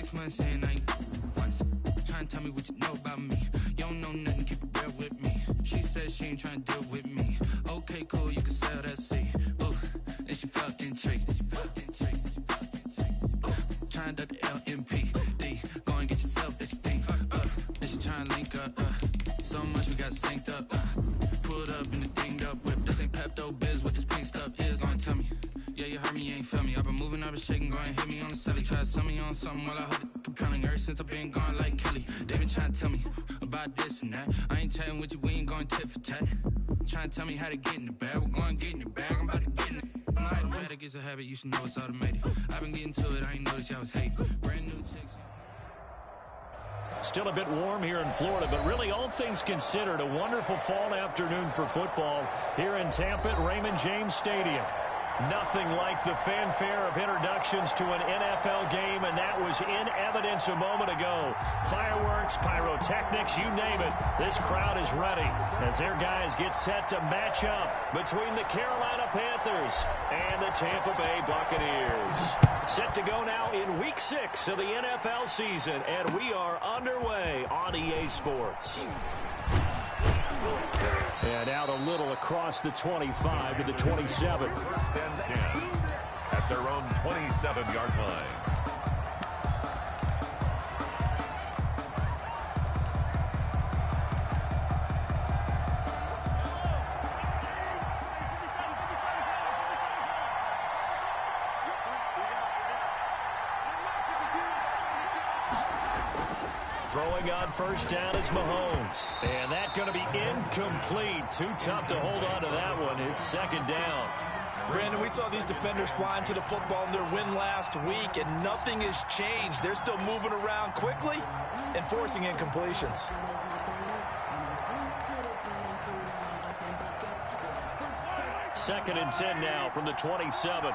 6 months saying I ain't once. Trying to tell me what you know about me. You don't know nothing, keep it real with me. She said she ain't trying to deal with me. Okay, cool, you can sell that seat. Ooh, and she felt intrigued. Trying to duck the LMPD. Go and get your self-esteem. And she trying to link up. So much we got synced up. Pulled up in the dinged up whip. This ain't Pepto-Biz, what this pink stuff is. Gonna tell me. Yeah, you heard me, you ain't felt me. I've been moving, I've been shaking, go and hit me on the celly. Try to sell me on something while I hold it compelling. Ever since I've been gone like Kelly. They been trying to tell me about this and that. I ain't chatting with you, we ain't going tit for tat. Trying to tell me how to get in the bag. We're going to get in your bag, I'm about to get in it. I'm like, bad, it gets a habit, you should know it's automated. I've been getting to it, I ain't noticed y'all was hate. Brand new chicks. Still a bit warm here in Florida, but really all things considered, a wonderful fall afternoon for football here in Tampa at Raymond James Stadium. Nothing like the fanfare of introductions to an NFL game, and that was in evidence a moment ago. Fireworks, pyrotechnics, you name it. This crowd is ready as their guys get set to match up between the Carolina Panthers and the Tampa Bay Buccaneers. Set to go now in Week 6 of the NFL season, and we are underway on EA Sports. And out a little across the 25 to the 27. First and 10 at their own 27-yard line. Throwing on first down is Mahomes. And that's going to be incomplete. Too tough to hold on to that one. It's second down. Brandon, we saw these defenders fly into the football in their win last week, and nothing has changed. They're still moving around quickly and forcing incompletions. Second and 10 now from the 27.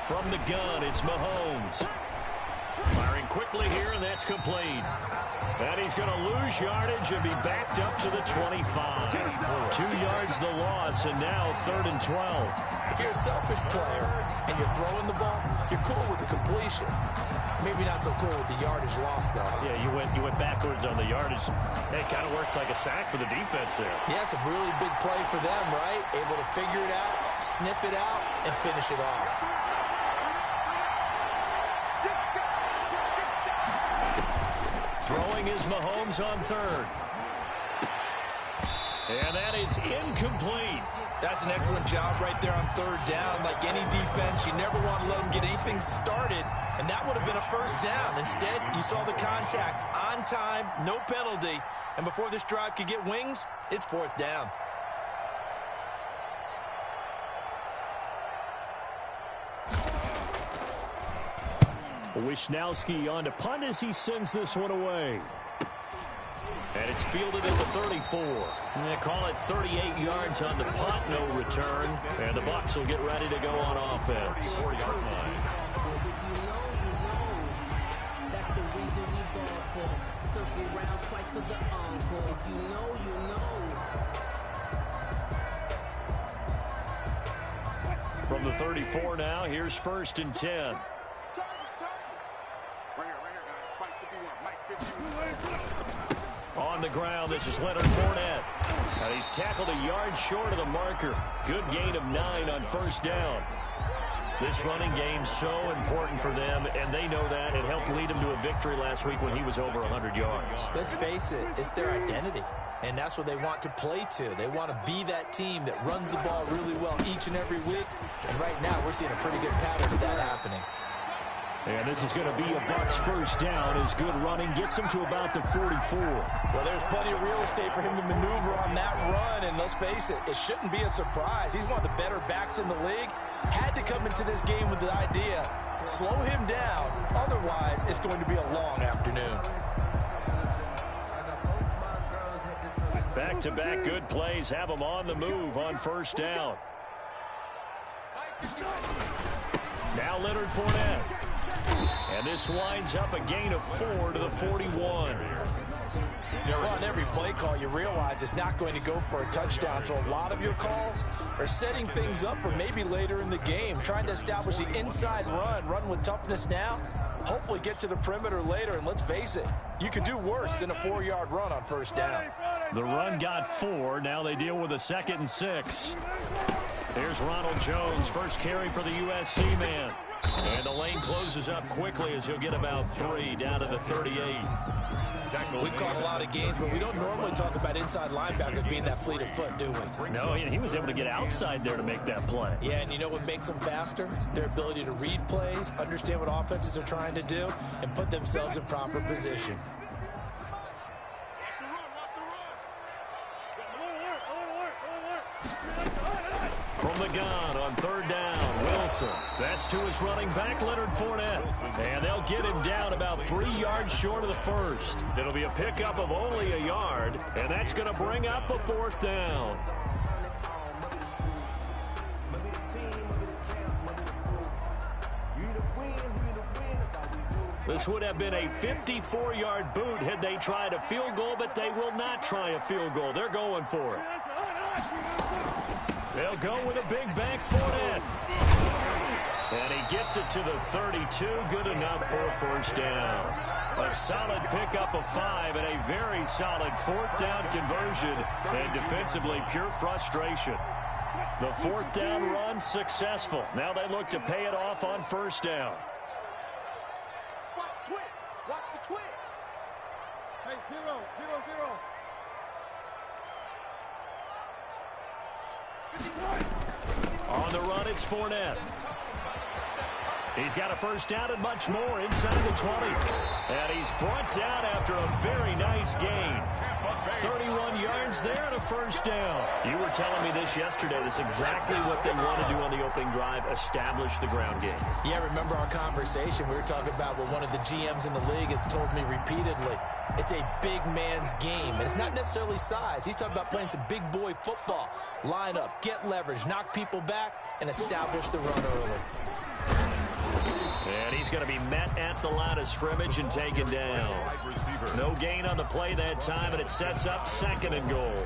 From the gun, it's Mahomes. Firing quickly here, and that's complete. And he's going to lose yardage and be backed up to the 25. 2 yards the loss, and now 3rd and 12. If you're a selfish player and you're throwing the ball, you're cool with the completion. Maybe not so cool with the yardage loss, though. Yeah, you went backwards on the yardage. It kind of works like a sack for the defense there. Yeah, it's a really big play for them, right? Able to figure it out, sniff it out, and finish it off. Throwing is Mahomes on 3rd. And that is incomplete. That's an excellent job right there on 3rd down. Like any defense, you never want to let them get anything started, and that would have been a first down. Instead, you saw the contact on time, no penalty, and before this drive could get wings, it's 4th down. Wisnowski on to punt as he sends this one away. And it's fielded at the 34. They call it 38 yards on the punt, no return. And the Bucs will get ready to go on offense. 4-yard line. That's the reason we ball for. Circle round twice for the encore. If you know, you know. From the 34 now, here's 1st and 10. On the ground, this is Leonard Fournette. And he's tackled a yard short of the marker. Good gain of 9 on 1st down. This running game's so important for them, and they know that. It helped lead them to a victory last week when he was over 100 yards. Let's face it, it's their identity, and that's what they want to play to. They want to be that team that runs the ball really well each and every week, and right now we're seeing a pretty good pattern of that happening. And this is going to be a Bucs first down as good running gets him to about the 44. Well, there's plenty of real estate for him to maneuver on that run, and let's face it, it shouldn't be a surprise. He's one of the better backs in the league. Had to come into this game with the idea, slow him down, otherwise it's going to be a long afternoon. Back-to-back good plays have him on the move on first down. Now Leonard Fournette. And this winds up a gain of 4 to the 41. Well, on every play call, you realize it's not going to go for a touchdown. So a lot of your calls are setting things up for maybe later in the game, trying to establish the inside run with toughness now, hopefully get to the perimeter later. And let's face it, you could do worse than a 4-yard run on first down. The run got 4. Now they deal with a 2nd and 6. Here's Ronald Jones, first carry for the USC man. And the lane closes up quickly as he'll get about 3 down to the 38. We've caught a lot of games, but we don't normally talk about inside linebackers being that fleet of foot, do we? No, he was able to get outside there to make that play. Yeah, and you know what makes them faster? Their ability to read plays, understand what offenses are trying to do, and put themselves in proper position. From the gun on 3rd down, Wilson. That's to his running back, Leonard Fournette. And they'll get him down about 3 yards short of the first. It'll be a pickup of only a yard, and that's going to bring up a 4th down. This would have been a 54-yard boot had they tried a field goal, but they will not try a field goal. They're going for it. They'll go with a big bank Fournette. And he gets it to the 32. Good enough for a 1st down. A solid pickup of 5 and a very solid 4th down conversion. And defensively, pure frustration. The 4th down run successful. Now they look to pay it off on 1st down. Watch the twist. Watch the twist. Hey, hero. On the run, it's Fournette. He's got a 1st down and much more inside the 20. And he's brought down after a very nice gain. 31 yards there and a 1st down. You were telling me this yesterday. That's exactly what they want to do on the opening drive, establish the ground game. Yeah, remember our conversation? We were talking about what one of the GMs in the league has told me repeatedly. It's a big man's game, and it's not necessarily size. He's talking about playing some big boy football. Line up, get leverage, knock people back, and establish the run early. And he's going to be met at the line of scrimmage and taken down. No gain on the play that time, and it sets up 2nd and goal.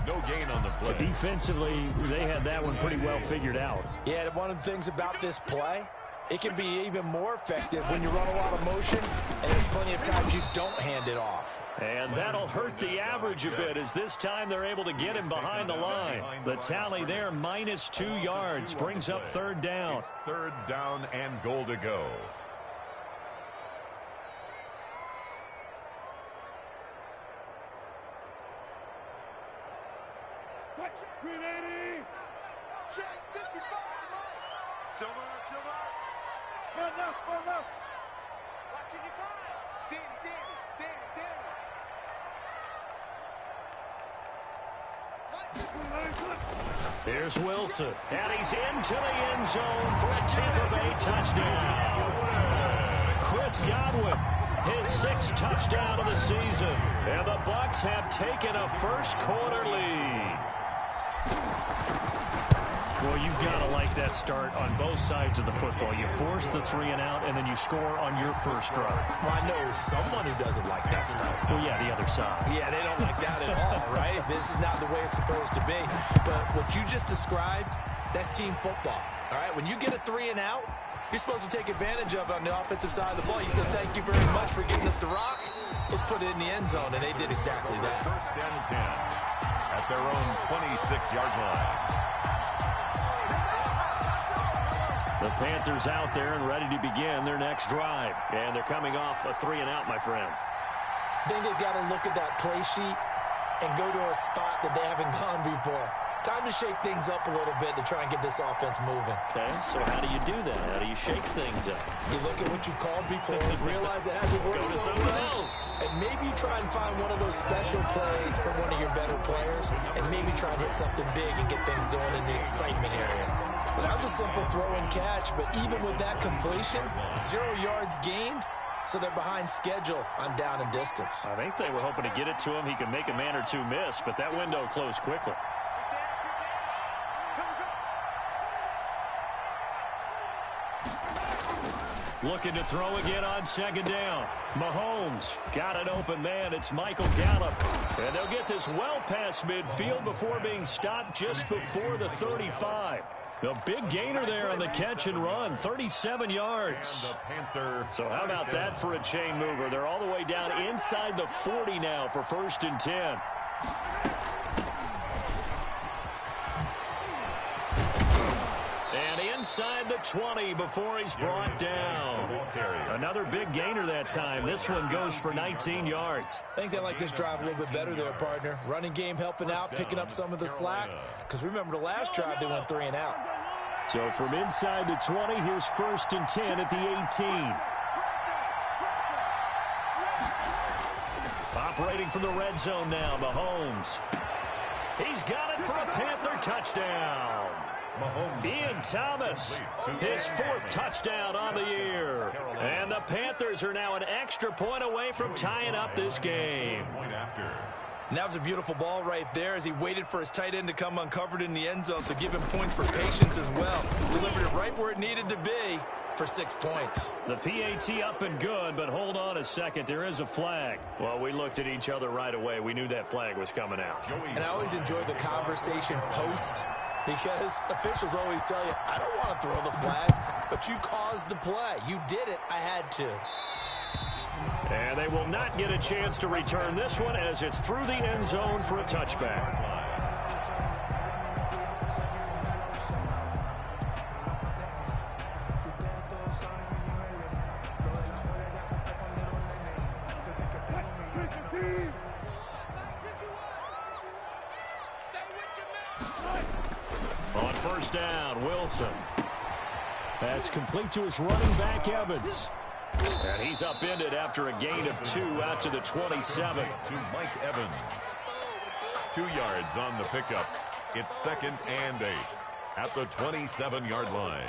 No gain on the play. But defensively, they had that one pretty well figured out. Yeah, one of the things about this play, it can be even more effective when you run a lot of motion, and there's plenty of times you don't hand it off. And that'll hurt the average a bit, as this time they're able to get him behind the line. The tally there, minus 2 yards, brings up 3rd down. It's 3rd down and goal to go. Here's Wilson, and he's into the end zone for a Tampa Bay touchdown. Chris Godwin, his 6th touchdown of the season, and the Bucs have taken a 1st quarter lead. Well, you've got to like that start on both sides of the football. You force the 3 and out, and then you score on your first drive. Well, I know someone who doesn't like that start. Well, yeah, the other side. Yeah, they don't like that at all, right? This is not the way it's supposed to be. But what you just described, that's team football, all right? When you get a 3 and out, you're supposed to take advantage of it on the offensive side of the ball. You said, thank you very much for getting us the rock. Let's put it in the end zone, and they did exactly that. 1st down and 10 at their own 26-yard line. The Panthers out there and ready to begin their next drive. And they're coming off a 3 and out, my friend. I think they've got to look at that play sheet and go to a spot that they haven't gone before. Time to shake things up a little bit to try and get this offense moving. Okay, so how do you do that? How do you shake things up? You look at what you've called before, realize it hasn't worked so well, and maybe you try and find one of those special plays from one of your better players, and maybe try and hit something big and get things going in the excitement area. That was a simple throw and catch, but even with that completion, 0 yards gained, so they're behind schedule on down and distance. I think they were hoping to get it to him. He could make a man or two miss, but that window closed quickly. Looking to throw again on second down. Mahomes got an open man. It's Michael Gallup. And they'll get this well past midfield before being stopped just before the 35. A big gainer there on the catch and run, 37 yards. So how about that for a chain mover? They're all the way down inside the 40 now for 1st and 10. And inside the 20 before he's brought down. Another big gainer that time. This one goes for 19 yards. I think they like this drive a little bit better there, partner. Running game helping out, picking up some of the slack. Because remember, the last drive they went 3 and out. So from inside the 20, here's 1st and 10 at the 18. Operating from the red zone now, Mahomes. He's got it for a Panther touchdown. Ian Thomas, his 4th touchdown on the year. And the Panthers are now an extra point away from tying up this game. And that was a beautiful ball right there as he waited for his tight end to come uncovered in the end zone, so give him points for patience as well. Delivered it right where it needed to be for 6 points. The PAT up and good, but hold on a second. There is a flag. Well, we looked at each other right away. We knew that flag was coming out. And I always enjoy the conversation post, because officials always tell you, I don't want to throw the flag, but you caused the play. You did it. I had to. And they will not get a chance to return this one as it's through the end zone for a touchback. On 1st down, Wilson. That's complete to his running back, Evans. And he's upended after a gain of 2 out to the 27. To Mike Evans. 2 yards on the pickup. It's 2nd and 8 at the 27-yard line.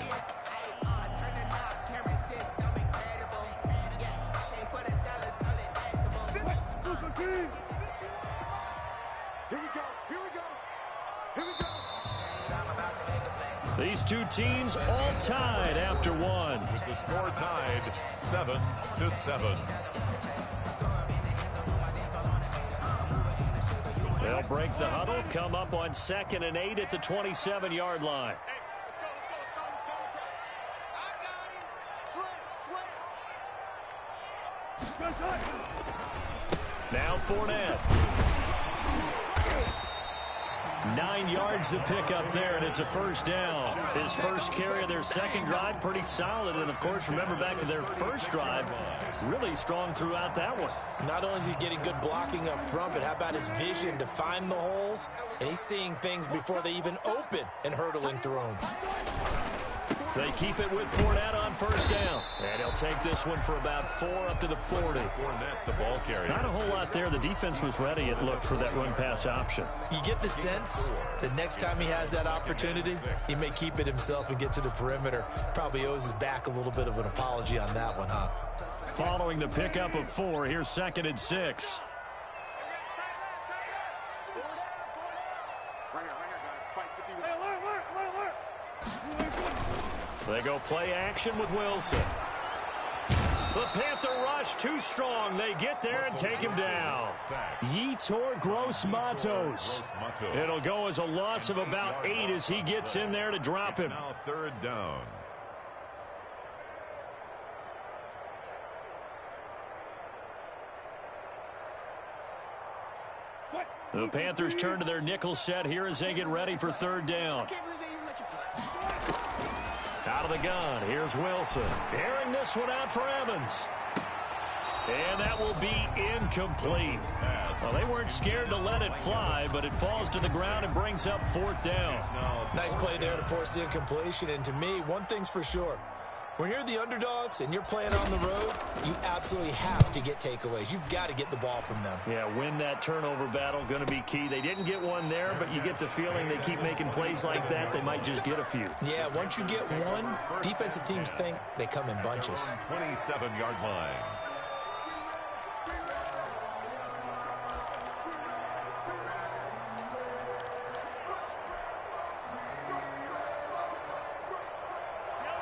These two teams all tied after one. With the score tied 7-7. They'll break the huddle, come up on 2nd and 8 at the 27-yard line. Now Fournette. 9 yards to pick up there, and it's a 1st down. His first carry of their second drive, pretty solid. And, of course, remember back to their first drive, really strong throughout that one. Not only is he getting good blocking up front, but how about his vision to find the holes? And he's seeing things before they even open and hurtling through them. They keep it with Fournette on 1st down. And he'll take this one for about 4 up to the 40. Fournette, the ball carrier. Not a whole lot there. The defense was ready, it looked, for that run-pass option. You get the sense that next time he has that opportunity, he may keep it himself and get to the perimeter. Probably owes his back a little bit of an apology on that one, huh? Following the pickup of 4, here's 2nd and 6. They go play action with Wilson. The Panther rush too strong. They get there and take him down. Yetur Gross-Matos. It'll go as a loss of about 8 as he gets in there to drop him. Now 3rd down. The Panthers turn to their nickel set here as they get ready for 3rd down. Out of the gun, here's Wilson. Airing this one out for Evans. And that will be incomplete. Well, they weren't scared to let it fly, but it falls to the ground and brings up 4th down. Nice play there to force the incompletion. And to me, one thing's for sure. When you're the underdogs and you're playing on the road, you absolutely have to get takeaways. You've got to get the ball from them. Yeah, win that turnover battle, going to be key. They didn't get one there, but you get the feeling they keep making plays like that, they might just get a few. Yeah, once you get one, defensive teams think they come in bunches. 27-yard line.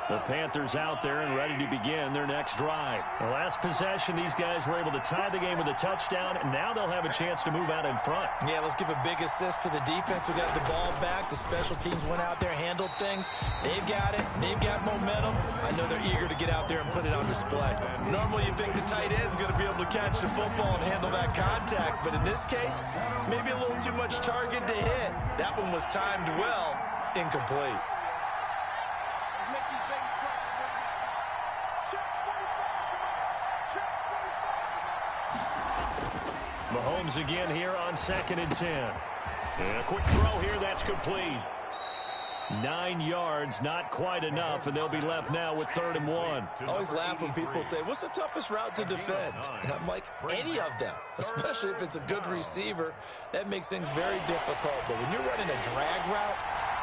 The Panthers out there and ready to begin their next drive. The last possession, these guys were able to tie the game with a touchdown, and now they'll have a chance to move out in front. Yeah, let's give a big assist to the defense who got the ball back. The special teams went out there, handled things. They've got it. They've got momentum. I know they're eager to get out there and put it on display. Normally you think the tight end's going to be able to catch the football and handle that contact, but in this case, maybe a little too much target to hit. That one was timed well, incomplete. Mahomes again here on 2nd and 10. And a quick throw here, that's complete. 9 yards, not quite enough, and they'll be left now with 3rd and 1. I always laugh when people say, what's the toughest route to defend? And I'm like, any of them, especially if it's a good receiver. That makes things very difficult. But when you're running a drag route,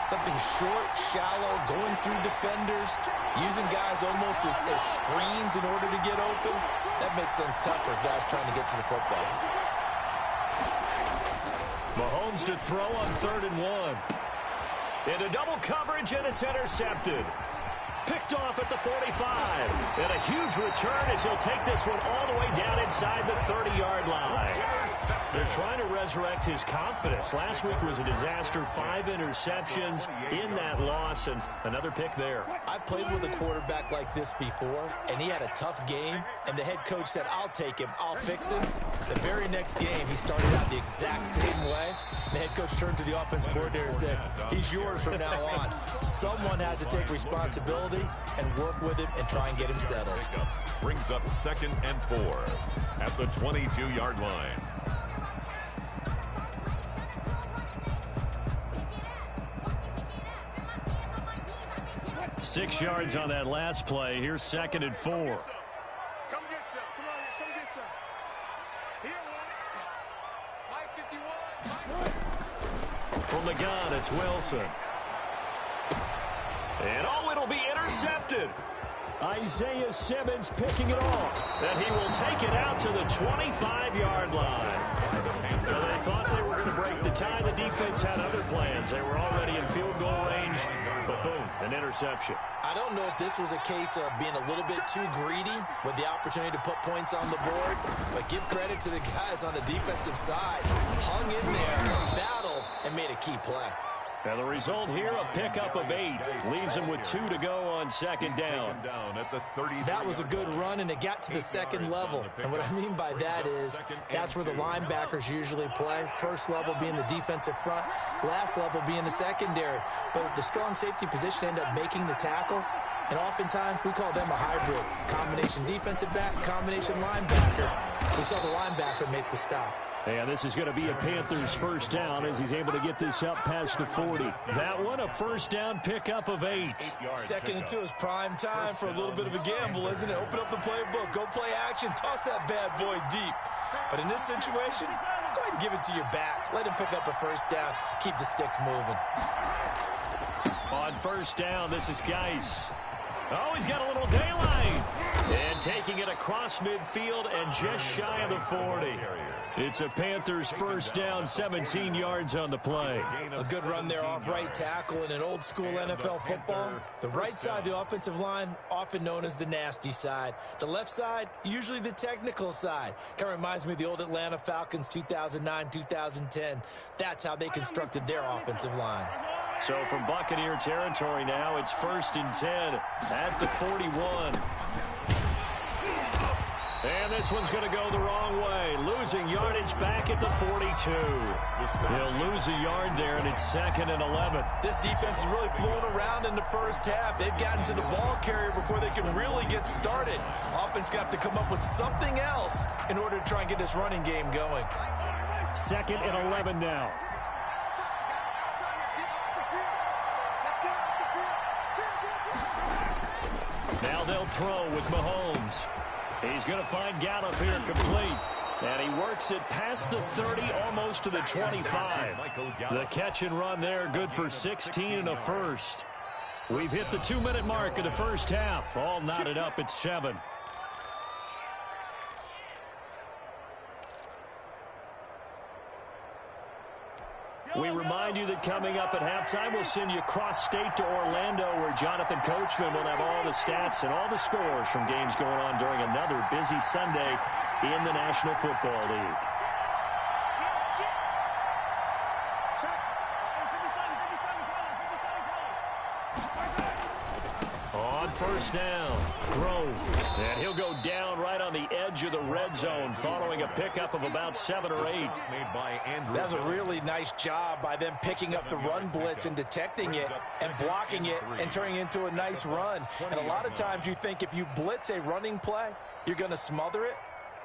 something short, shallow, going through defenders, using guys almost as screens in order to get open, that makes things tough for guys trying to get to the football. Mahomes to throw on 3rd and 1. Into double coverage, and it's intercepted. Picked off at the 45. And a huge return as he'll take this one all the way down inside the 30-yard line. They're trying to resurrect his confidence. Last week was a disaster. 5 interceptions in that loss, and another pick there. I played with a quarterback like this before, and he had a tough game, and the head coach said, I'll take him, I'll fix him. The very next game, he started out the exact same way. The head coach turned to the offense coordinator and said, he's yours from now on. Someone has to take responsibility and work with him and try and get him settled. Brings up 2nd and 4 at the 22-yard line. Six yards on that last play. Here's 2nd and 4. Come get some. Come on, come get some. Here, Mike 51. From the gun, it's Wilson. And it'll be intercepted. Isaiah Simmons picking it off. And he will take it out to the 25-yard line. Now, they thought they were going to break the tie. The defense had other plans. They were already in field goal range. But boom, an interception. I don't know if this was a case of being a little bit too greedy with the opportunity to put points on the board, but give credit to the guys on the defensive side. Hung in there, battled, and made a key play. Now the result here, a pickup of 8. Leaves him with 2 to go on 2nd down. That was a good run, and it got to the 2nd level. And what I mean by that is that's where the linebackers usually play. First level being the defensive front, last level being the secondary. But the strong safety position ended up making the tackle. And oftentimes we call them a hybrid. Combination defensive back, combination linebacker. We saw the linebacker make the stop. And this is going to be a Panthers first down as he's able to get this up past the 40. That one, a first down pickup of 8. 2nd and 2 is prime time for a little bit of a gamble, isn't it? Open up the playbook, go play action, toss that bad boy deep. But in this situation, go ahead and give it to your back. Let him pick up a first down. Keep the sticks moving. On first down, this is Geis. Oh, he's got a little daylight. And taking it across midfield and just shy of the 40. It's a Panthers first down, 17 yards on the play. A good run there off right tackle in an old school NFL football. The right side of the offensive line, often known as the nasty side. The left side, usually the technical side. Kind of reminds me of the old Atlanta Falcons 2009, 2010. That's how they constructed their offensive line. So from Buccaneer territory now, it's 1st and 10 at the 41. And this one's going to go the wrong way. Losing yardage back at the 42. He'll lose a yard there, and it's 2nd and 11. This defense is really flown around in the first half. They've gotten to the ball carrier before they can really get started. Offense got to come up with something else in order to try and get this running game going. 2nd and 11 now. Now they'll throw with Mahomes. He's going to find Gallup here complete. And he works it past the 30, almost to the 25. The catch and run there, good for 16 and a first. We've hit the 2-minute mark of the first half. All knotted up at 7. We remind you that coming up at halftime, we'll send you cross-state to Orlando, where Jonathan Coachman will have all the stats and all the scores from games going on during another busy Sunday in the National Football League. On first down, Grove. And he'll go down right on the edge of the red zone following a pickup of about 7 or 8. Made by Andrew. That's a really nice job by them picking up the run blitz and detecting it and blocking it and turning it into a nice run. And a lot of times you think if you blitz a running play, you're going to smother it.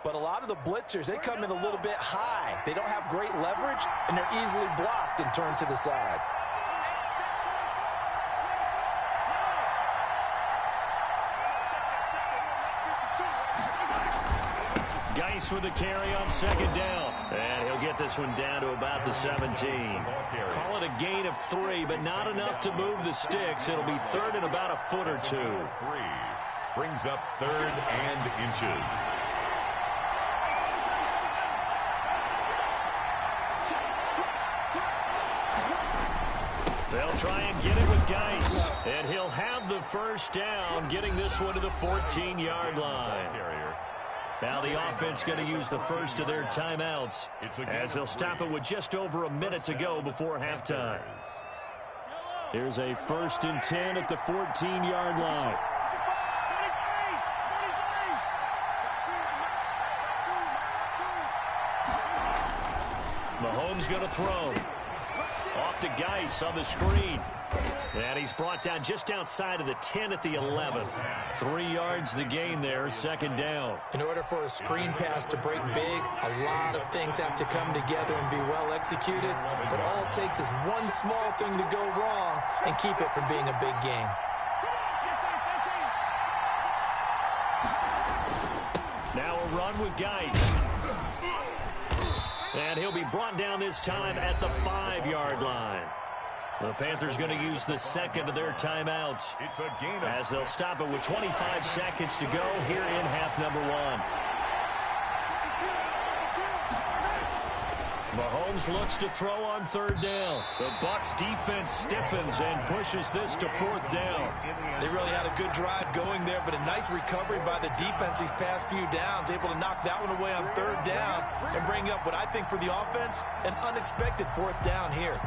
But a lot of the blitzers, they come in a little bit high. They don't have great leverage, and they're easily blocked and turned to the side. Geis with the carry on second down. And he'll get this one down to about the 17. Call it a gain of 3, but not enough to move the sticks. It'll be third and about a foot or 2. 3 brings up 3rd and inches. They'll try and get it with Geis. And he'll have the first down, getting this one to the 14-yard line. Now the offense going to use the first of their timeouts as they'll stop it with just over a minute to go before halftime. Here's a 1st and 10 at the 14-yard line. Mahomes going to throw. Off to Geis on the screen. And he's brought down just outside of the 10 at the 11. 3 yards the gain there, second down. In order for a screen pass to break big, a lot of things have to come together and be well executed. But all it takes is one small thing to go wrong and keep it from being a big game. Now a run with Geis. And he'll be brought down this time at the 5-yard line. The Panthers going to use the second of their timeouts as they'll stop it with 25 seconds to go here in half number 1. Mahomes looks to throw on 3rd down. The Bucs defense stiffens and pushes this to 4th down. They really had a good drive going there, but a nice recovery by the defense these past few downs, able to knock that one away on 3rd down and bring up what I think for the offense, an unexpected 4th down here.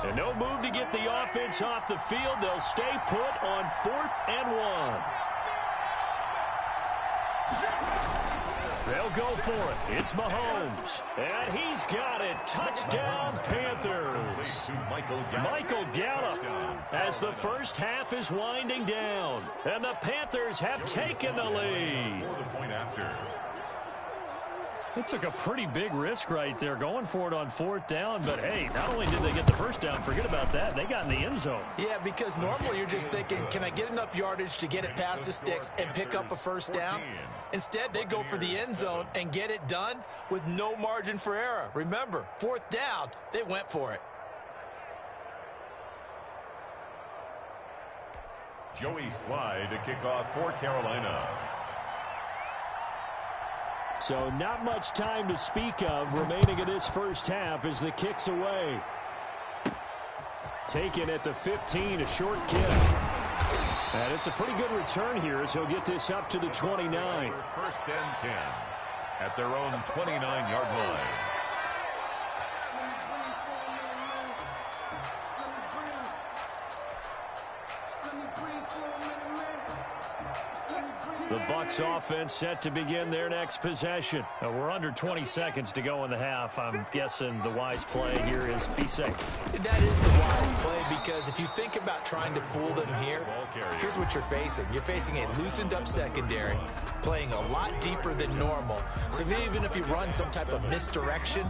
And no move to get the offense off the field. They'll stay put on 4th and 1. They'll go for it. It's Mahomes. And he's got it. Touchdown, Panthers. Michael Gallup as the first half is winding down. And the Panthers have taken the lead. They took a pretty big risk right there going for it on 4th down. But, hey, not only did they get the first down, forget about that, they got in the end zone. Yeah, because normally you're just thinking, can I get enough yardage to get it past the sticks and pick up a first down? Instead, they go for the end zone and get it done with no margin for error. Remember, 4th down, they went for it. Joey Slye to kick off for Carolina. So not much time to speak of remaining in this first half as the kick's away. Taken at the 15, a short kick. And it's a pretty good return here as he'll get this up to the 29. 1st and 10 at their own 29-yard line. The Bucs offense set to begin their next possession. We're under 20 seconds to go in the half. I'm guessing the wise play here is be safe. That is the wise play because if you think about trying to fool them here, here's what you're facing. You're facing a loosened up secondary, playing a lot deeper than normal. So even if you run some type of misdirection,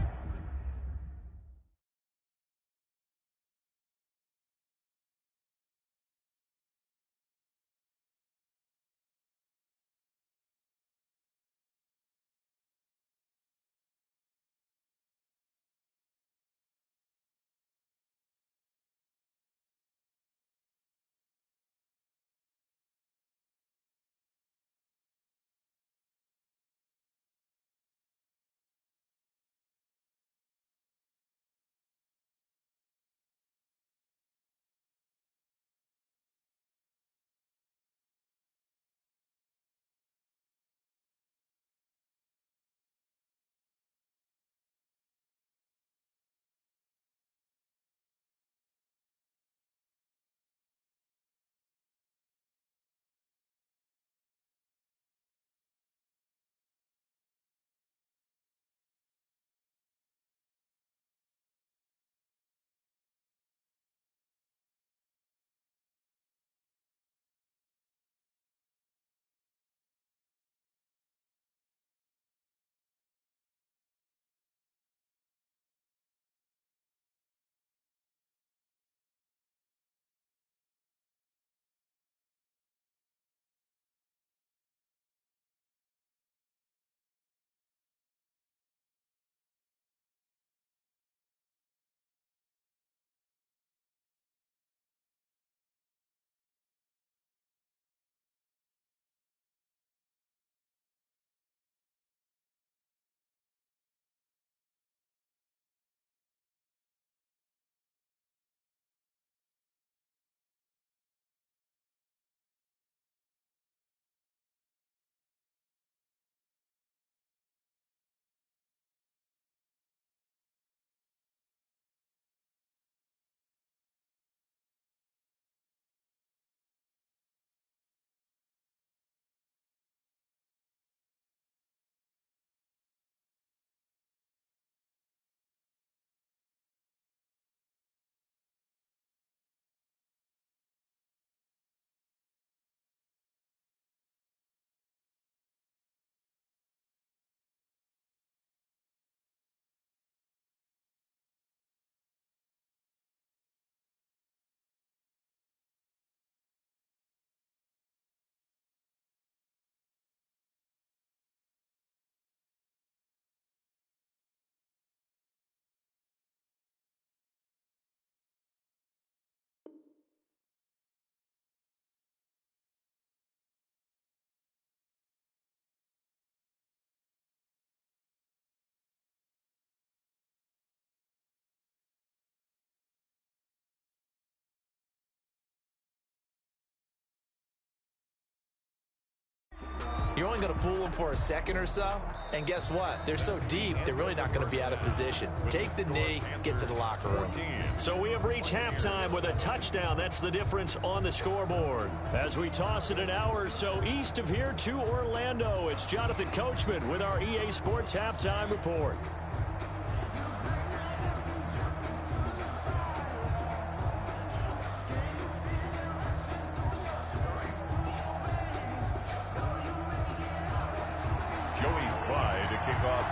You're only going to fool them for a second or so. And guess what? They're so deep, they're really not going to be out of position. Take the knee, get to the locker room. So we have reached halftime with a touchdown. That's the difference on the scoreboard. As we toss it an hour or so east of here to Orlando, it's Jonathan Coachman with our EA Sports Halftime Report.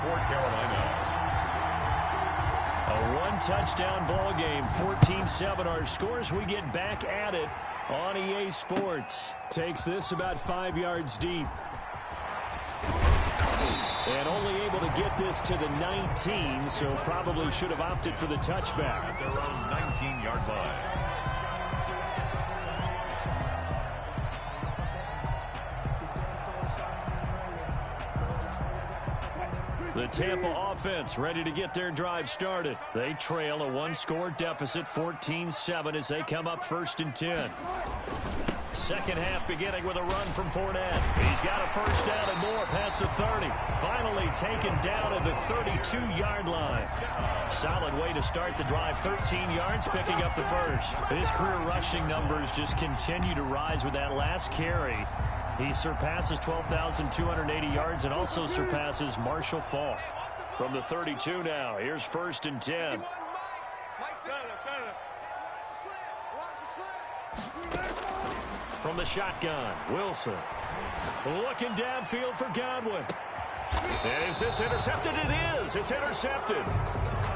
For Carolina. A one-touchdown ball game, 14-7 our scores. We get back at it on EA Sports. Takes this about 5 yards deep. And only able to get this to the 19, so probably should have opted for the touchback. At their own 19-yard line. The Tampa offense ready to get their drive started. They trail a one-score deficit, 14-7, as they come up 1st and 10. Second half beginning with a run from Fournette. He's got a first down and more past the 30. Finally taken down at the 32-yard line. Solid way to start the drive. 13 yards, picking up the first. His career rushing numbers just continue to rise with that last carry. He surpasses 12,280 yards and also surpasses Marshall Faulk. From the 32 now, here's 1st and 10. From the shotgun, Wilson. Looking downfield for Godwin. And is this intercepted? It is. It's intercepted.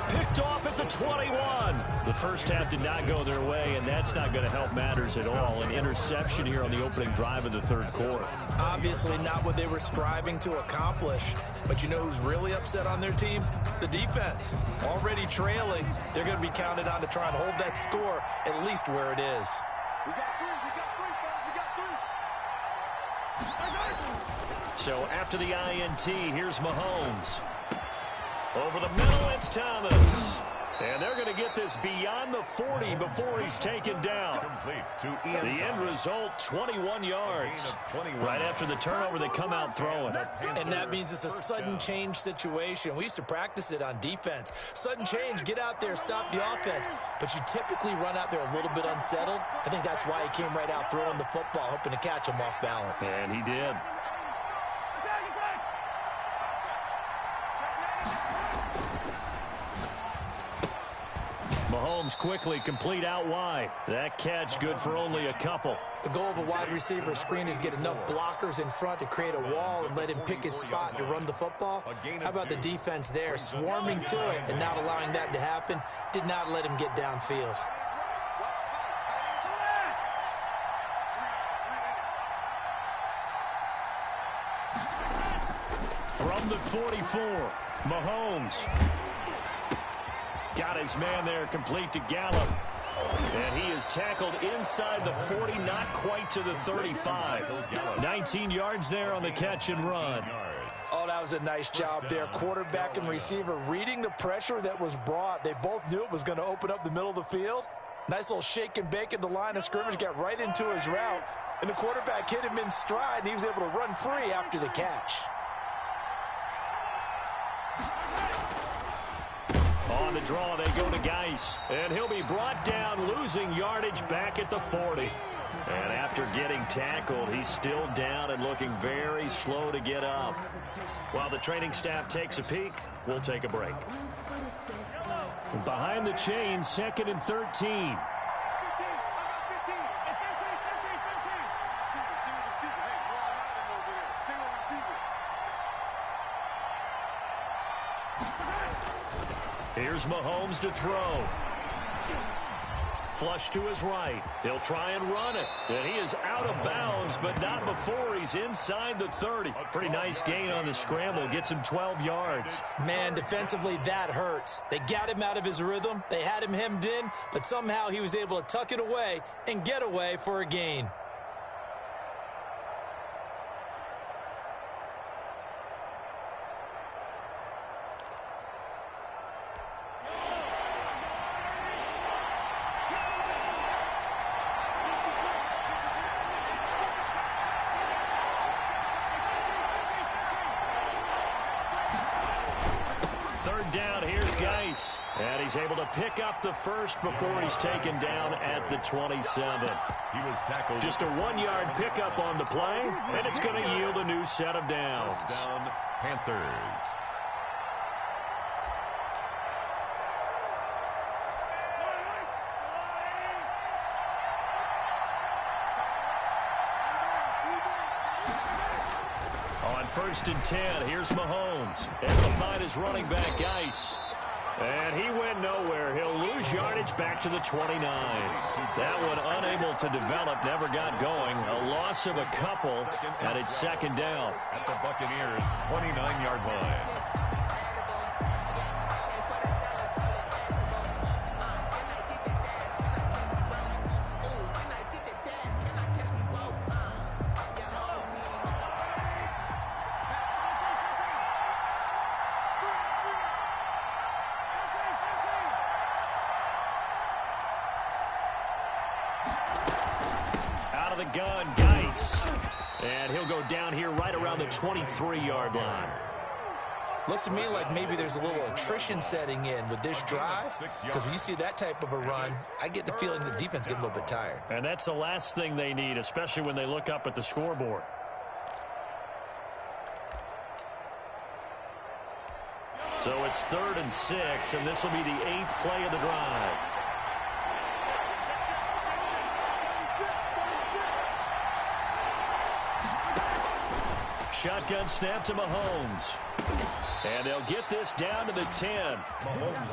Picked off at the 21. The first half did not go their way, and that's not going to help matters at all. An interception here on the opening drive of the third quarter. Obviously not what they were striving to accomplish. But you know who's really upset on their team? The defense. Already trailing. They're going to be counted on to try and hold that score at least where it is. We got three, fellas. We got three. So after the INT, here's Mahomes. Over the middle, it's Thomas. And they're going to get this beyond the 40 before he's taken down. The end result, 21 yards. Right after the turnover, they come out throwing. And that means it's a sudden change situation. We used to practice it on defense. Sudden change, get out there, stop the offense. But you typically run out there a little bit unsettled. I think that's why he came right out throwing the football, hoping to catch him off balance. And he did. Mahomes quickly complete out wide. That catch good for only a couple. The goal of a wide receiver screen is get enough blockers in front to create a wall and let him pick his spot to run the football. How about the defense there, swarming to it and not allowing that to happen? Did not let him get downfield. From the 44, Mahomes. Got his man there, complete to Gallup. And he is tackled inside the 40, not quite to the 35. 19 yards there on the catch and run. Oh, that was a nice job there. Quarterback and receiver reading the pressure that was brought. They both knew it was going to open up the middle of the field. Nice little shake and bake at the line of scrimmage, got right into his route. And the quarterback hit him in stride, and he was able to run free after the catch. On the draw, they go to Geis. And he'll be brought down, losing yardage back at the 40. And after getting tackled, he's still down and looking very slow to get up. While the training staff takes a peek, we'll take a break. Behind the chains, 2nd and 13. Here's Mahomes to throw. Flush to his right. He'll try and run it. And he is out of bounds, but not before he's inside the 30. Pretty nice gain on the scramble. Gets him 12 yards. Man, defensively, that hurts. They got him out of his rhythm. They had him hemmed in, but somehow he was able to tuck it away and get away for a gain. third down, here's Geis. And he's able to pick up the first before he's taken down at the 27. He was tackled. Just a 1-yard pickup on the play, and it's going to yield a new set of downs. First down, Panthers. On 1st and 10, here's Mahomes. Able to find his running back, Geis. And he went nowhere. He'll lose yardage back to the 29. That one unable to develop, never got going. A loss of a couple, and it's second down. At the Buccaneers' 29-yard line. The gun, Geis. And he'll go down here right around the 23-yard line. Looks to me like maybe there's a little attrition setting in with this drive, because when you see that type of a run, I get the feeling the defense getting a little bit tired. And that's the last thing they need, especially when they look up at the scoreboard. So it's 3rd and 6, and this will be the 8th play of the drive. Shotgun snap to Mahomes. And they'll get this down to the 10.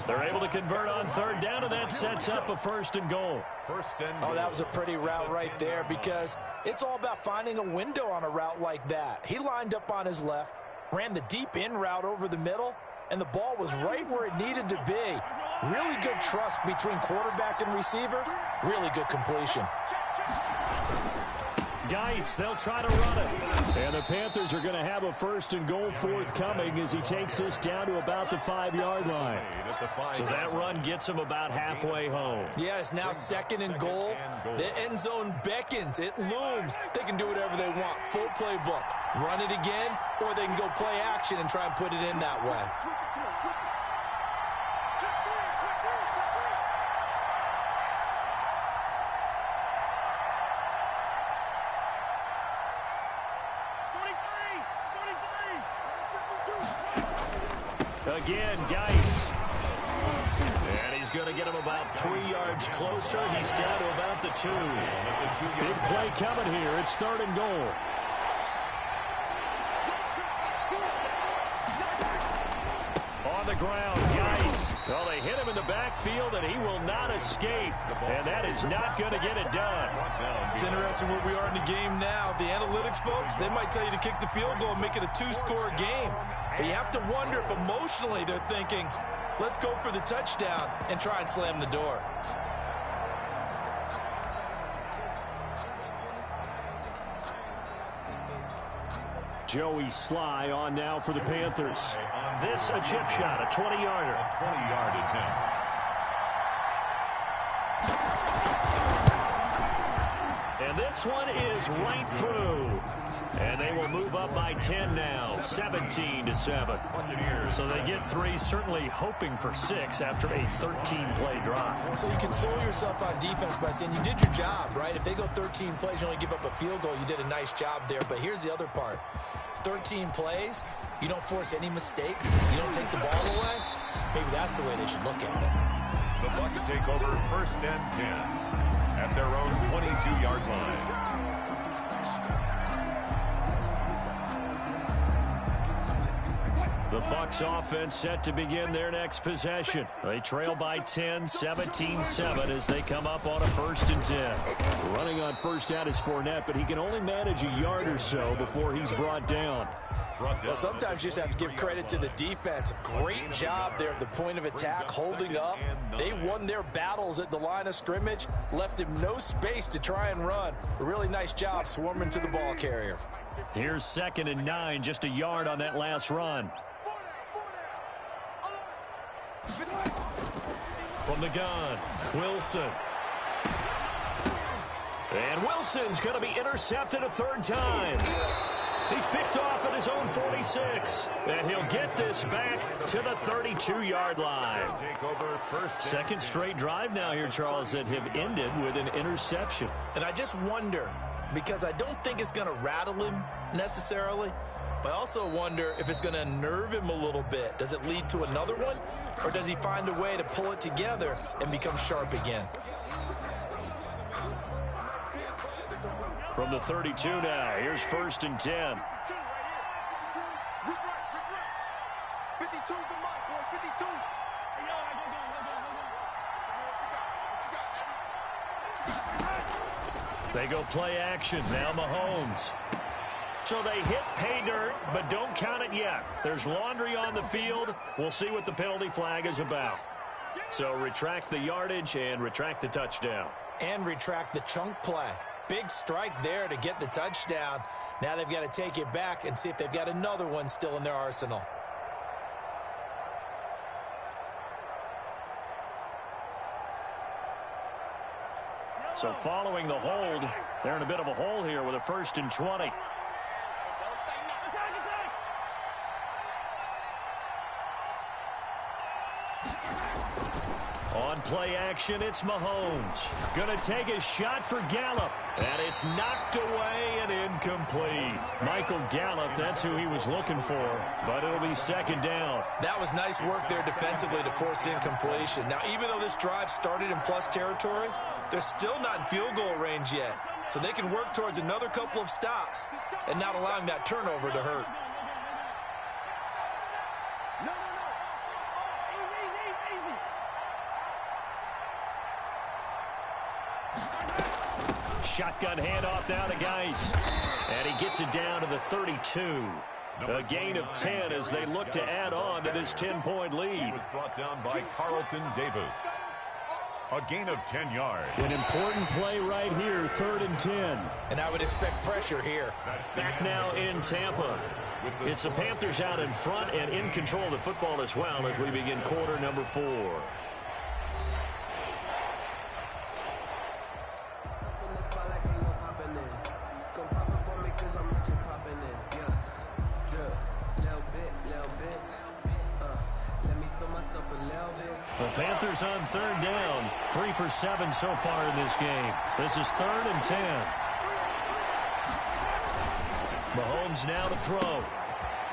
They're able to convert on 3rd down, and that sets up a 1st and goal. Oh, that was a pretty route right there, because it's all about finding a window on a route like that. He lined up on his left, ran the deep in route over the middle, and the ball was right where it needed to be. Really good trust between quarterback and receiver. Really good completion. Geis, they'll try to run it. And the Panthers are going to have a 1st and goal forthcoming as he takes this down to about the 5-yard line. So that run gets him about halfway home. Yeah, it's now 2nd and goal. The end zone beckons. It looms. They can do whatever they want. Full playbook. Run it again, or they can go play action and try and put it in that way. Again, Geis. And he's going to get him about 3 yards closer. He's down to about the 2. Big play coming here. It's 3rd and goal. On the ground, Geis. Well, they hit him in the backfield, and he will not escape. And that is not going to get it done. It's interesting where we are in the game now. The analytics folks, they might tell you to kick the field goal and make it a 2-score game. But you have to wonder if emotionally they're thinking, let's go for the touchdown and try and slam the door. Joey Sly on now for the Panthers. This a chip shot, a 20-yarder. A 20-yard attempt. And this one is right through. And they will move up by 10 now, 17-7. So they get 3, certainly hoping for 6 after a 13-play drive. So you console yourself on defense by saying you did your job, right? If they go 13 plays, you only give up a field goal, you did a nice job there. But here's the other part. 13 plays, you don't force any mistakes, you don't take the ball away. Maybe that's the way they should look at it. The Bucs take over 1st and 10 at their own 22-yard line. The Bucs offense set to begin their next possession. They trail by 10, 17-7 as they come up on a 1st and 10. Running on 1st down is Fournette, but he can only manage a yard or so before he's brought down. Well, sometimes you just have to give credit to the defense. Great job there at the point of attack, holding up. They won their battles at the line of scrimmage, left him no space to try and run. A really nice job swarming to the ball carrier. Here's 2nd and 9, just a yard on that last run. From the gun, Wilson. And Wilson's going to be intercepted a 3rd time. He's picked off at his own 45. 26. And he'll get this back to the 32-yard line. Second straight drive now here, Charles, that have ended with an interception. And I just wonder, because I don't think it's going to rattle him necessarily, but I also wonder if it's going to unnerve him a little bit. Does it lead to another one, or does he find a way to pull it together and become sharp again? From the 32 now, here's 1st and 10. 52's the mark, boys. 52. They go play action. Now Mahomes. So they hit pay dirt, but don't count it yet. There's laundry on the field. We'll see what the penalty flag is about. So retract the yardage and retract the touchdown. And retract the chunk play. Big strike there to get the touchdown. Now they've got to take it back and see if they've got another one still in their arsenal. So following the hold, they're in a bit of a hole here with a 1st and 20. On play action, it's Mahomes. Gonna take a shot for Gallup. And it's knocked away and incomplete. Michael Gallup, that's who he was looking for. But it'll be 2nd down. That was nice work there defensively to force incompletion. Now, even though this drive started in plus territory, they're still not in field goal range yet. So they can work towards another couple of stops and not allowing that turnover to hurt. Shotgun handoff now to Geis. And he gets it down to the 32. A gain of 10 as they look to add on to this 10-point lead. Was brought down by Carlton Davis. A gain of 10 yards. An important play right here, 3rd and 10. And I would expect pressure here. Back now in Tampa. It's the Panthers out in front and in control of the football as well as we begin quarter number 4. The Panthers on 3rd down. 3 for 7 so far in this game. This is 3rd and 10. Mahomes now to throw.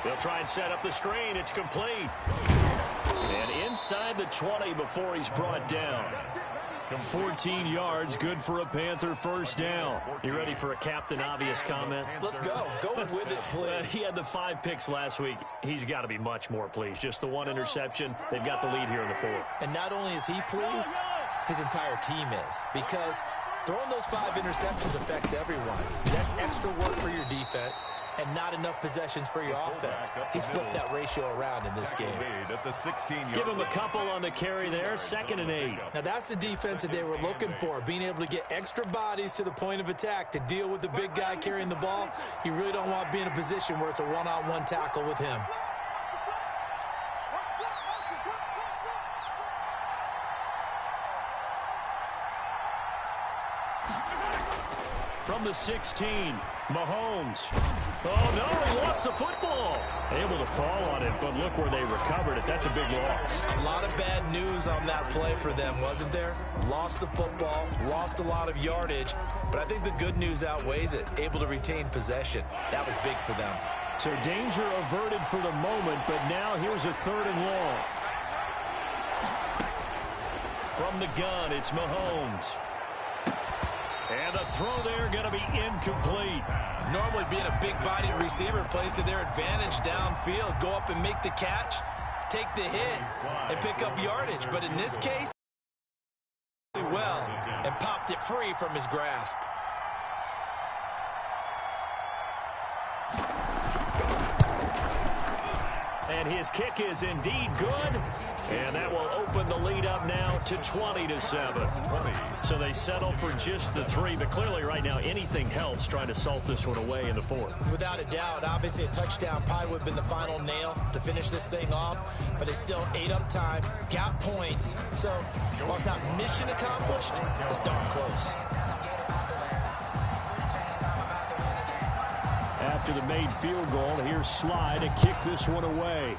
They'll try and set up the screen. It's complete. And inside the 20 before he's brought down. 14 yards, good for a Panther 1st down. You ready for a Captain Obvious comment? Let's go. Go with it, please. He had the 5 picks last week. He's got to be much more pleased. Just the 1 interception. They've got the lead here in the 4th. And not only is he pleased, his entire team is. Because throwing those 5 interceptions affects everyone. That's extra work for your defense and not enough possessions for your offense. He's flipped that ratio around in this game. Give him a couple on the carry there, 2nd and 8. Now that's the defense that they were looking for, being able to get extra bodies to the point of attack to deal with the big guy carrying the ball. You really don't want to be in a position where it's a one-on-one tackle with him. From the 16, Mahomes. Oh, no, he lost the football. Able to fall on it, but look where they recovered it. That's a big loss. A lot of bad news on that play for them, wasn't there? Lost the football, lost a lot of yardage, but I think the good news outweighs it. Able to retain possession. That was big for them. So danger averted for the moment, but now here's a 3rd and long. From the gun, it's Mahomes. And the throw there going to be incomplete. Normally being a big-bodied receiver plays to their advantage downfield. Go up and make the catch, take the hit, and pick up yardage. But in this case, well, and popped it free from his grasp. And his kick is indeed good. And that will open the lead up now to 20-7. So they settle for just the 3. But clearly right now anything helps trying to salt this one away in the 4th. Without a doubt, obviously a touchdown probably would have been the final nail to finish this thing off. But it's still ate up time, got points. So while it's not mission accomplished, it's darn close. At after the made field goal. Here's Sly to kick this one away.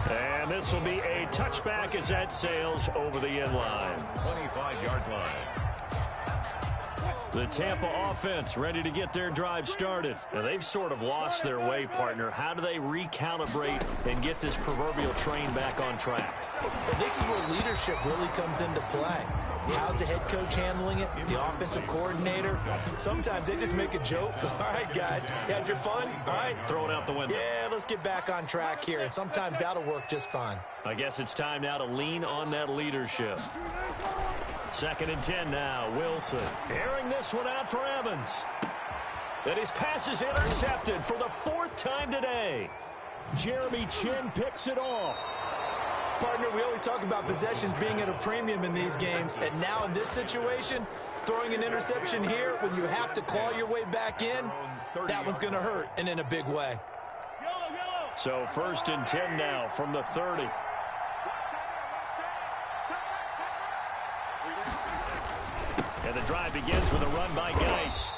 And this will be a touchback as that sails over the end line. 25-yard line. The Tampa offense ready to get their drive started. Now, they've sort of lost their way, partner. How do they recalibrate and get this proverbial train back on track? Well, this is where leadership really comes into play. How's the head coach handling it? The offensive coordinator? Sometimes they just make a joke. All right, guys, you had your fun? All right. Throw it out the window. Yeah, let's get back on track here. And sometimes that'll work just fine. I guess it's time now to lean on that leadership. 2nd and 10 now. Wilson airing this one out for Evans. And his pass is intercepted for the 4th time today. Jeremy Chin picks it off. Partner, we always talk about possessions being at a premium in these games. And now in this situation, throwing an interception here when you have to claw your way back in, that one's going to hurt, and in a big way. So 1st and 10 now from the 30. And the drive begins with a run by Geis.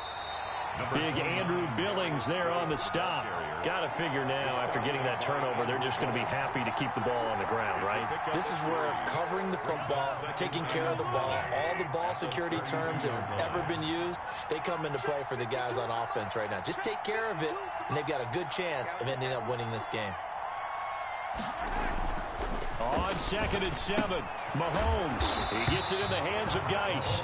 Big Andrew Billings there on the stop. Got to figure now, after getting that turnover, they're just going to be happy to keep the ball on the ground, right? This is where covering the football, taking care of the ball, all the ball security terms that have ever been used, they come into play for the guys on offense right now. Just take care of it, and they've got a good chance of ending up winning this game. On 2nd and 7, Mahomes. He gets it in the hands of Geis.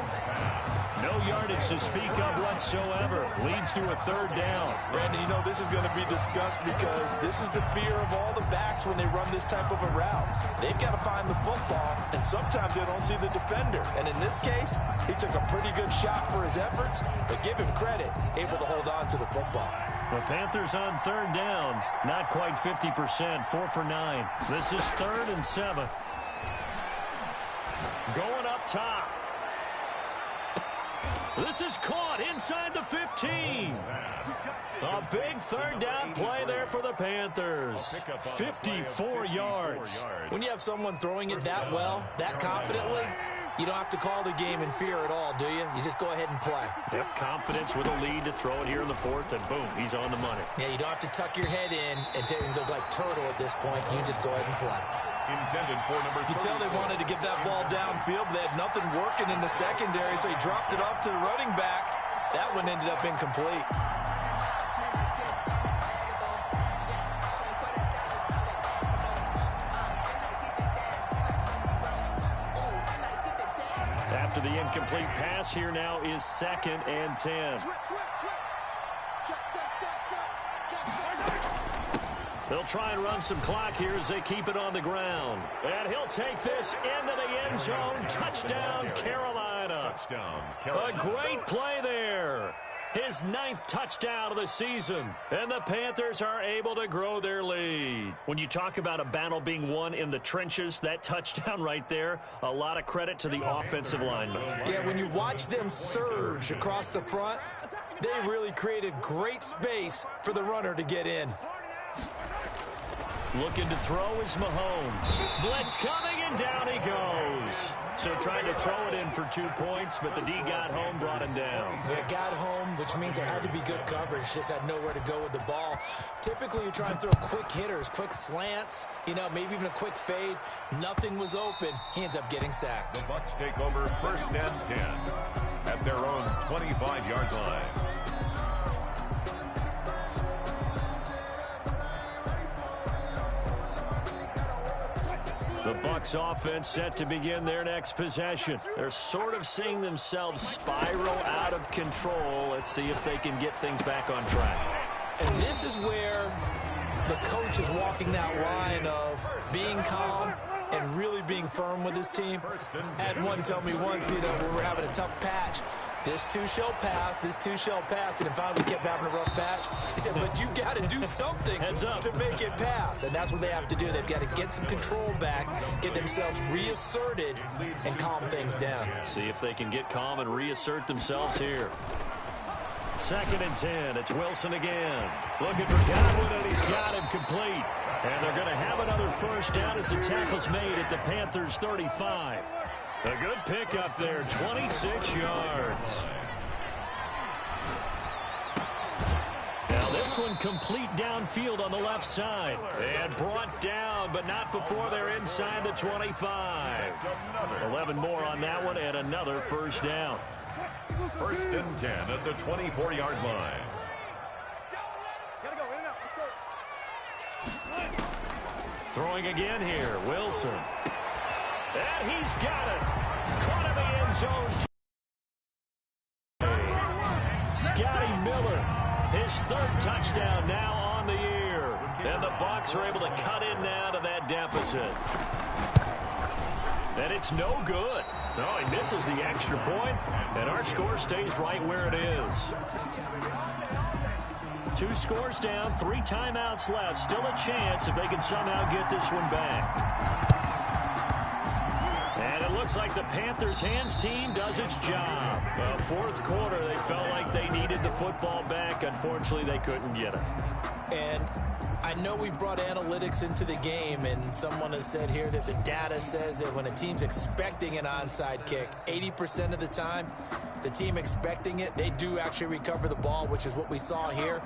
No yardage to speak of whatsoever. Leads to a 3rd down. Brandon, you know this is going to be discussed because this is the fear of all the backs when they run this type of a route. They've got to find the football, and sometimes they don't see the defender. And in this case, he took a pretty good shot for his efforts, but give him credit, able to hold on to the football. The Panthers on 3rd down. Not quite 50%, 4 for 9. This is 3rd and 7. Going up top. This is caught inside the 15. A big 3rd down play there for the Panthers. 54 yards. When you have someone throwing it that well, that confidently, you don't have to call the game in fear at all, do you? You just go ahead and play. Yep, confidence with a lead to throw it here in the 4th, and boom, he's on the money. Yeah, you don't have to tuck your head in and go like turtle at this point. You just go ahead and play. Intended for number 34. You can tell they wanted to get that ball downfield. They had nothing working in the secondary, so he dropped it off to the running back. That one ended up incomplete. After the incomplete pass, here now is 2nd and 10. They'll try and run some clock here as they keep it on the ground. And he'll take this into the end zone. Touchdown, Carolina. A great play there. His 9th touchdown of the season. And the Panthers are able to grow their lead. When you talk about a battle being won in the trenches, that touchdown right there, a lot of credit to the offensive linemen. Yeah, when you watch them surge across the front, they really created great space for the runner to get in. Looking to throw is Mahomes. Blitz coming, and down he goes. So trying to throw it in for 2 points, but the D got home, brought him down. Yeah, got home, which means there had to be good coverage. Just had nowhere to go with the ball. Typically, you try and throw quick hitters, quick slants, maybe even a quick fade. Nothing was open. He ends up getting sacked. The Bucs take over 1st and 10 at their own 25-yard line. The Bucs offense set to begin their next possession. They're sort of seeing themselves spiral out of control. Let's see if they can get things back on track. And this is where the coach is walking that line of being calm and really being firm with his team. I had one tell me once, when we were having a tough patch, this too shall pass, this too shall pass. And finally we kept having a rough patch. He said, but you got to do something to make it pass. And that's what they have to do. They've got to get some control back, get themselves reasserted, and calm things down. See if they can get calm and reassert themselves here. 2nd and 10. It's Wilson again. Looking for Godwin, and he's got him complete. And they're going to have another 1st down as the tackle's made at the Panthers' 35. A good pickup there, 26 yards. This one complete downfield on the left side. And brought down, but not before they're inside the 25. 11 more on that one and another first down. First and 10 at the 24-yard line. Throwing again here, Wilson. And he's got it. Caught in the end zone. Scotty Miller, his third touchdown now on the year. And the Bucs are able to cut in now to that deficit. And it's no good. No, he misses the extra point, and our score stays right where it is. 2 scores down, 3 timeouts left. Still a chance if they can somehow get this one back. And it looks like the Panthers' hands team does its job. Fourth quarter, they felt like they needed the football back. Unfortunately, they couldn't get it. And I know we brought analytics into the game, and someone has said here that the data says that when a team's expecting an onside kick, 80% of the time, the team expecting it, they do actually recover the ball, which is what we saw here.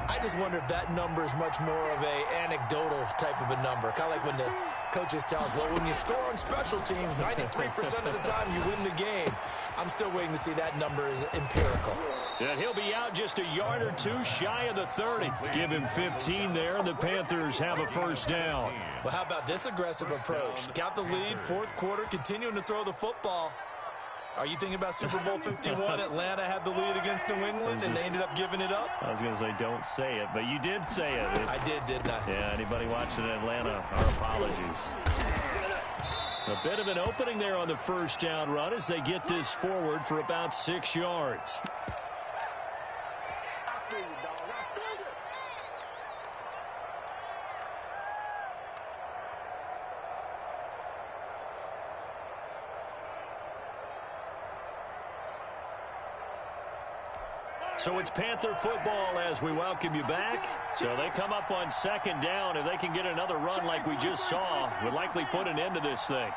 I just wonder if that number is much more of a anecdotal type of a number. Kind of like when the coaches tell us, well, when you score on special teams, 93% of the time you win the game. I'm still waiting to see that number is empirical. And he'll be out just a yard or 2 shy of the 30. Give him 15 there, and the Panthers have a first down. Well, how about this aggressive approach? Got the lead, fourth quarter, continuing to throw the football. Are you thinking about Super Bowl 51? Atlanta had the lead against New England, and they ended up giving it up? I was going to say don't say it, but you did say it. I did, didn't I? Yeah, anybody watching in Atlanta, our apologies. A bit of an opening there on the first down run as they get this forward for about 6 yards. So it's Panther football as we welcome you back. So they come up on second down. If they can get another run like we just saw, would likely put an end to this thing.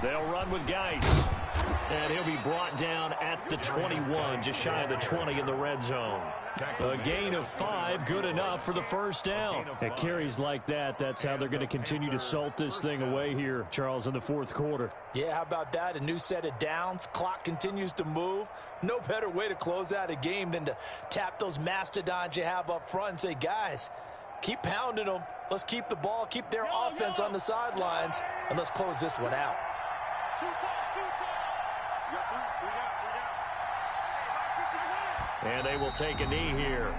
They'll run with Geis. And he'll be brought down at the 21, just shy of the 20 in the red zone. A gain of 5, good enough for the first down. At carries like that, that's how they're going to continue to salt this thing away here, Charles, in the fourth quarter. Yeah, how about that? A new set of downs. Clock continues to move. No better way to close out a game than to tap those mastodons you have up front and say, guys, keep pounding them. Let's keep the ball, keep their offense on the sidelines, and let's close this one out. And they will take a knee here.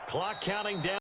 Clock counting down.